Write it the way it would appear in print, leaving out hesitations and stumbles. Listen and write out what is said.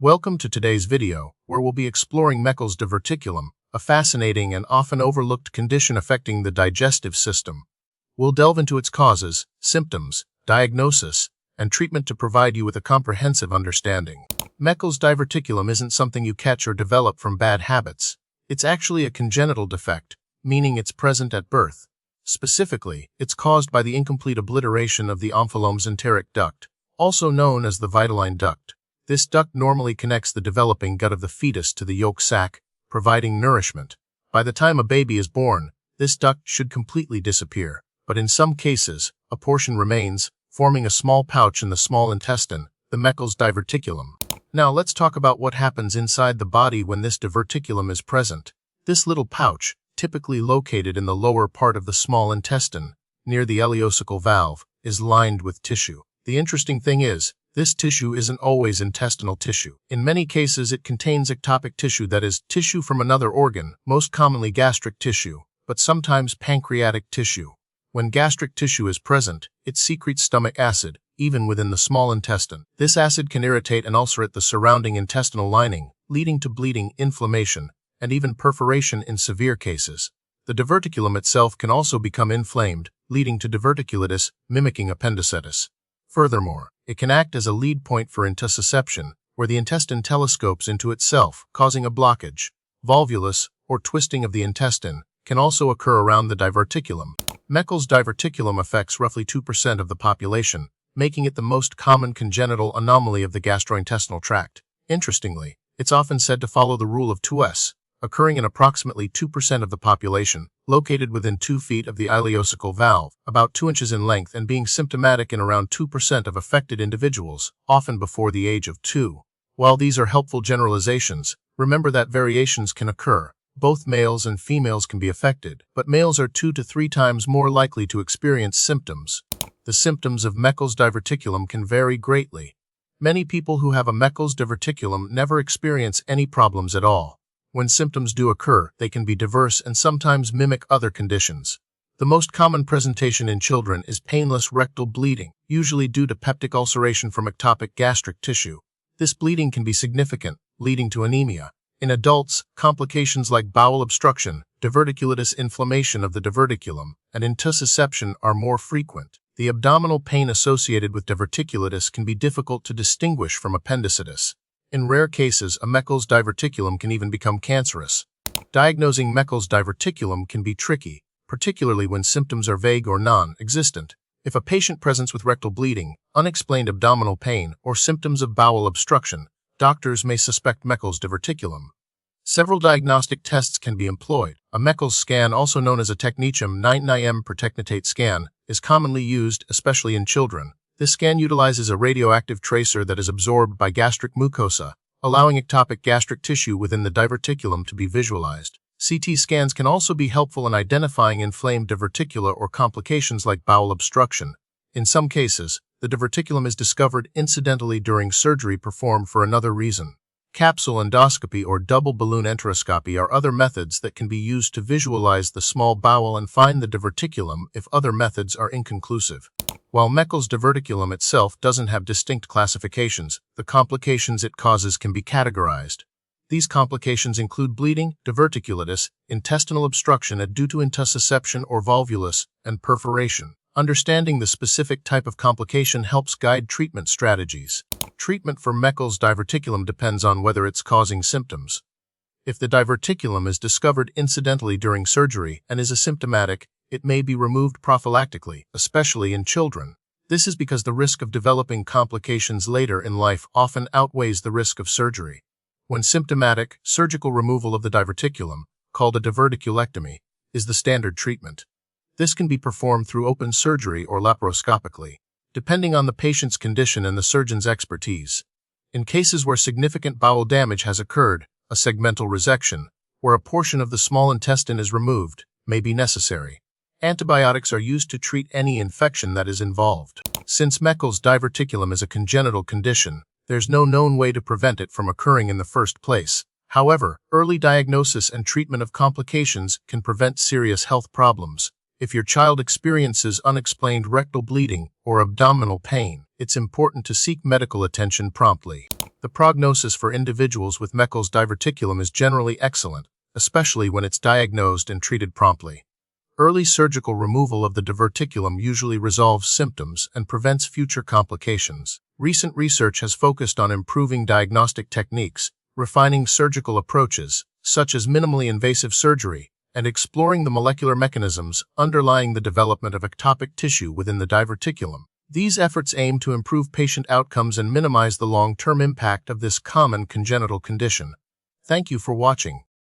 Welcome to today's video, where we'll be exploring Meckel's diverticulum, a fascinating and often overlooked condition affecting the digestive system. We'll delve into its causes, symptoms, diagnosis, and treatment to provide you with a comprehensive understanding. Meckel's diverticulum isn't something you catch or develop from bad habits. It's actually a congenital defect, meaning it's present at birth. Specifically, it's caused by the incomplete obliteration of the omphalmome's enteric duct, also known as the vitelline duct. This duct normally connects the developing gut of the fetus to the yolk sac, providing nourishment. By the time a baby is born, this duct should completely disappear, but in some cases, a portion remains, forming a small pouch in the small intestine, the Meckel's diverticulum. Now let's talk about what happens inside the body when this diverticulum is present. This little pouch, typically located in the lower part of the small intestine, near the ileocecal valve, is lined with tissue. The interesting thing is, this tissue isn't always intestinal tissue. In many cases, it contains ectopic tissue, that is, tissue from another organ, most commonly gastric tissue, but sometimes pancreatic tissue. When gastric tissue is present, it secretes stomach acid, even within the small intestine. This acid can irritate and ulcerate the surrounding intestinal lining, leading to bleeding, inflammation, and even perforation in severe cases. The diverticulum itself can also become inflamed, leading to diverticulitis, mimicking appendicitis. Furthermore, it can act as a lead point for intussusception, where the intestine telescopes into itself, causing a blockage. Volvulus, or twisting of the intestine, can also occur around the diverticulum. Meckel's diverticulum affects roughly 2% of the population, making it the most common congenital anomaly of the gastrointestinal tract. Interestingly, it's often said to follow the rule of 2S, occurring in approximately 2% of the population, located within 2 feet of the ileocecal valve, about 2 inches in length, and being symptomatic in around 2% of affected individuals, often before the age of 2. While these are helpful generalizations, remember that variations can occur. Both males and females can be affected, but males are 2 to 3 times more likely to experience symptoms. The symptoms of Meckel's diverticulum can vary greatly. Many people who have a Meckel's diverticulum never experience any problems at all. When symptoms do occur, they can be diverse and sometimes mimic other conditions. The most common presentation in children is painless rectal bleeding, usually due to peptic ulceration from ectopic gastric tissue. This bleeding can be significant, leading to anemia. In adults, complications like bowel obstruction, diverticulitis, inflammation of the diverticulum, and intussusception are more frequent. The abdominal pain associated with diverticulitis can be difficult to distinguish from appendicitis. In rare cases, a Meckel's diverticulum can even become cancerous. Diagnosing Meckel's diverticulum can be tricky, particularly when symptoms are vague or non-existent. If a patient presents with rectal bleeding, unexplained abdominal pain, or symptoms of bowel obstruction, doctors may suspect Meckel's diverticulum. Several diagnostic tests can be employed. A Meckel's scan, also known as a technetium 9IM pertechnetate scan, is commonly used, especially in children. This scan utilizes a radioactive tracer that is absorbed by gastric mucosa, allowing ectopic gastric tissue within the diverticulum to be visualized. CT scans can also be helpful in identifying inflamed diverticula or complications like bowel obstruction. In some cases, the diverticulum is discovered incidentally during surgery performed for another reason. Capsule endoscopy or double balloon enteroscopy are other methods that can be used to visualize the small bowel and find the diverticulum if other methods are inconclusive. While Meckel's diverticulum itself doesn't have distinct classifications, the complications it causes can be categorized. These complications include bleeding, diverticulitis, intestinal obstruction due to intussusception or volvulus, and perforation. Understanding the specific type of complication helps guide treatment strategies. Treatment for Meckel's diverticulum depends on whether it's causing symptoms. If the diverticulum is discovered incidentally during surgery and is asymptomatic, it may be removed prophylactically, especially in children. This is because the risk of developing complications later in life often outweighs the risk of surgery. When symptomatic, surgical removal of the diverticulum, called a diverticulectomy, is the standard treatment. This can be performed through open surgery or laparoscopically, depending on the patient's condition and the surgeon's expertise. In cases where significant bowel damage has occurred, a segmental resection, where a portion of the small intestine is removed, may be necessary. Antibiotics are used to treat any infection that is involved. Since Meckel's diverticulum is a congenital condition, there's no known way to prevent it from occurring in the first place. However, early diagnosis and treatment of complications can prevent serious health problems. If your child experiences unexplained rectal bleeding or abdominal pain, it's important to seek medical attention promptly. The prognosis for individuals with Meckel's diverticulum is generally excellent, especially when it's diagnosed and treated promptly. Early surgical removal of the diverticulum usually resolves symptoms and prevents future complications. Recent research has focused on improving diagnostic techniques, refining surgical approaches, such as minimally invasive surgery, and exploring the molecular mechanisms underlying the development of ectopic tissue within the diverticulum. These efforts aim to improve patient outcomes and minimize the long-term impact of this common congenital condition. Thank you for watching.